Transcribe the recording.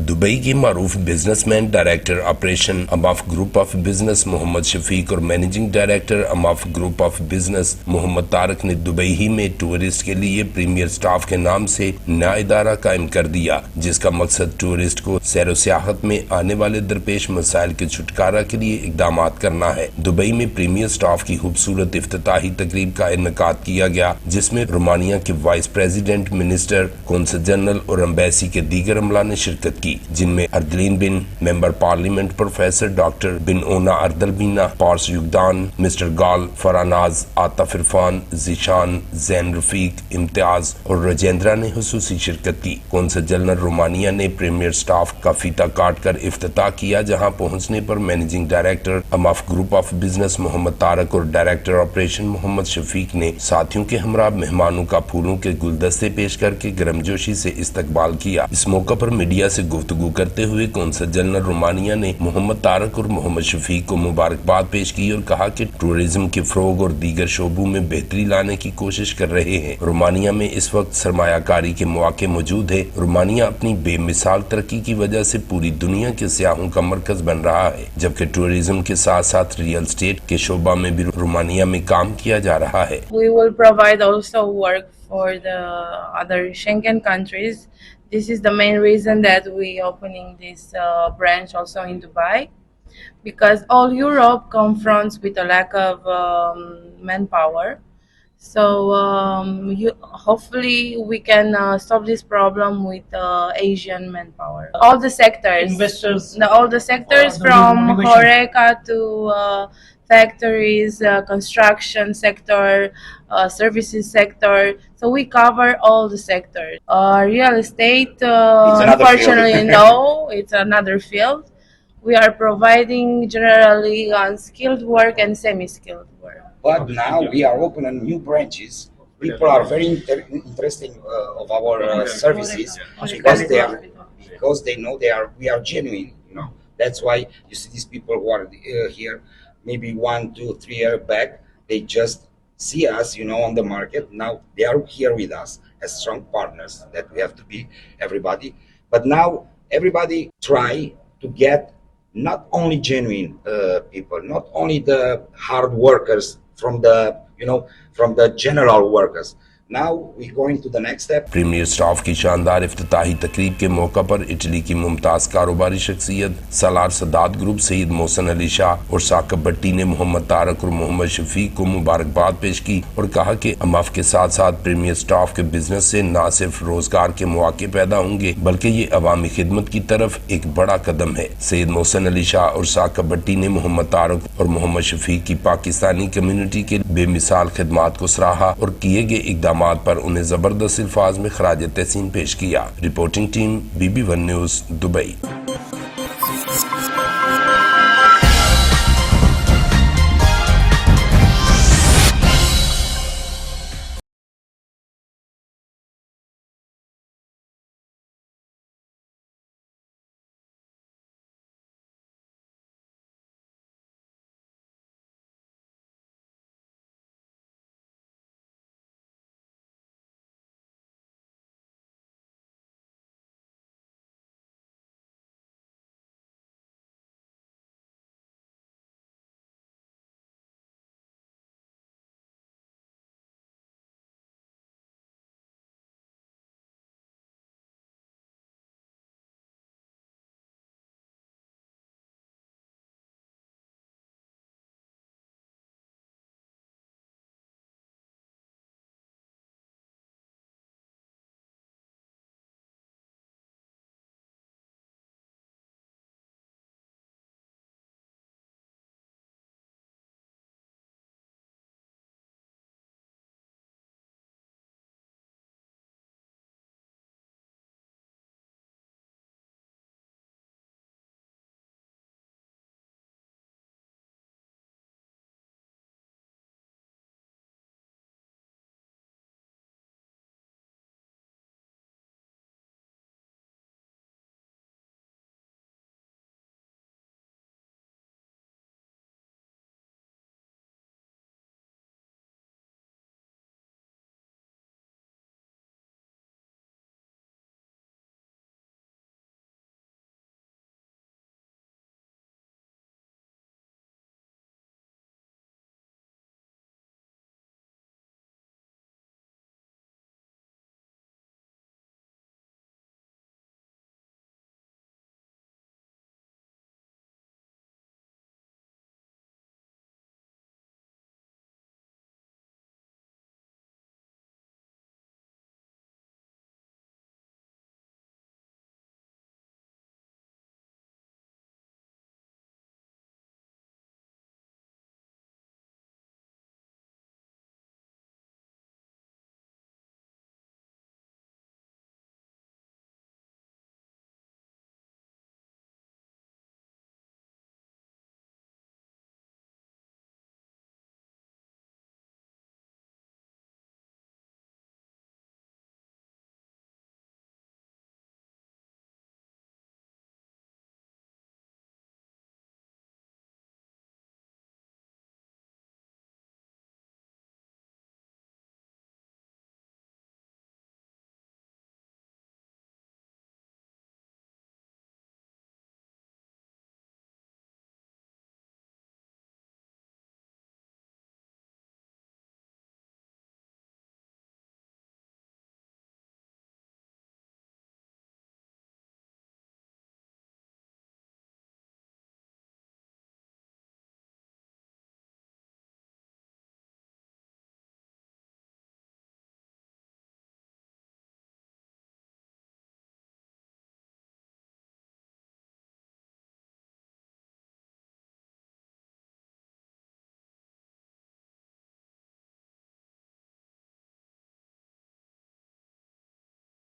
Dubai के मारूफ businessman, director operation Amaf group of business Mohammad Shafiq और managing director Amaf group of business Mohammad Tariq ने Dubai ही में टूरिस्ट के लिए प्रीमियर स्टाफ के नाम से नया इदारा कायम कर दिया, जिसका मकसद टूरिस्ट को सैर सियाहत में आने वाले दरपेश मसाइल के छुटकारा के लिए इकदाम करना है। दुबई में प्रीमियर स्टाफ की खूबसूरत इफ्तताही तकरीब का इनकाद किया गया, जिसमें रोमानिया के vice president, minister, consul general और एम्बेसी के दीगर अमला ने शिरकत की, जिनमें अर्दलीन बिन, मेंबर पार्लियामेंट प्रोफेसर डॉक्टर बिन ओना अर्दल बीना, पार्स युगदान, मिस्टर गाल, फरानाज, आताफ इरफान, जीशान, जैन रफीक, इम्तियाज और राजेंद्रा ने हुसूसी शिरकत की। कौंसल जनरल रोमानिया ने प्रीमियर स्टाफ का फीता काट कर इफ्तिताह किया, जहां पहुंचने पर managing director Amaf group of business Mohammad Tariq और डायरेक्टर ऑपरेशन मोहम्मद शफीक ने साथियों के हमरा मेहमानों का फूलों के गुलदस्ते पेश करके गर्मजोशी से इस्तकबाल किया। इस मौका पर मीडिया से गुफ्तगू करते हुए कौंसल जनरल रोमानिया ने मोहम्मद तारक और मोहम्मद शफीक को मुबारकबाद पेश की और कहा कि टूरिज्म के फरोग और दीगर शोबों में बेहतरी लाने की कोशिश कर रहे हैं। रोमानिया में इस वक्त सरमायाकारी के मौके मौजूद है। रोमानिया अपनी बेमिसाल तरक्की की वजह से पूरी दुनिया के सियाहों का मरकज बन रहा है, जबकि टूरिज्म के साथ साथ रियल एस्टेट के शोबा में भी रोमानिया में काम किया जा रहा है। We will provide also work for the other Schengen countries. This is the main reason that we opening this branch also in Dubai, because all Europe confronts with a lack of manpower. So hopefully we can solve this problem with Asian manpower. All the sectors, investors, all the sectors from Horeca to factories, construction sector, services sector. So we cover all the sectors. Real estate, unfortunately, no, it's another field. We are providing generally unskilled work and semi-skilled work. But now we are opening new branches. People are very interested of our services because they know we are genuine. You know, that's why you see these people who are here. Maybe 1, 2, 3 years back, they just see us, you know, on the market. Now they are here with us as strong partners that we have to be, everybody. But now everybody try to get not only genuine people, not only the hard workers from the, you know, from the general workers. Now we going to the next step. Premier staff की शानदार इफ्तिताही तकरीब के मौका पर Italy की मुमताज कारोबारी शख्सियत सालार Sadat group Saeed महसन Ali Shah और साकब भट्टी ने मोहम्मद तारक और मोहम्मद शफीक को मुबारकबाद पेश की और कहा कि अमाफ के साथ साथ प्रीमियर स्टाफ के बिजनेस से न सिर्फ रोजगार के मौके पैदा होंगे, बल्कि ये अवामी खिदमत की तरफ एक बड़ा कदम है। सईद महसन अली शाह और साकब भट्टी ने मोहम्मद तारक और मोहम्मद शफीक की पाकिस्तानी कम्युनिटी के बेमिसाल खिदमात को सराहा और किए गए इकदाम पर उन्हें जबरदस्त अल्फाज में खराज तहसीन पेश किया। Reporting team BB1 news Dubai.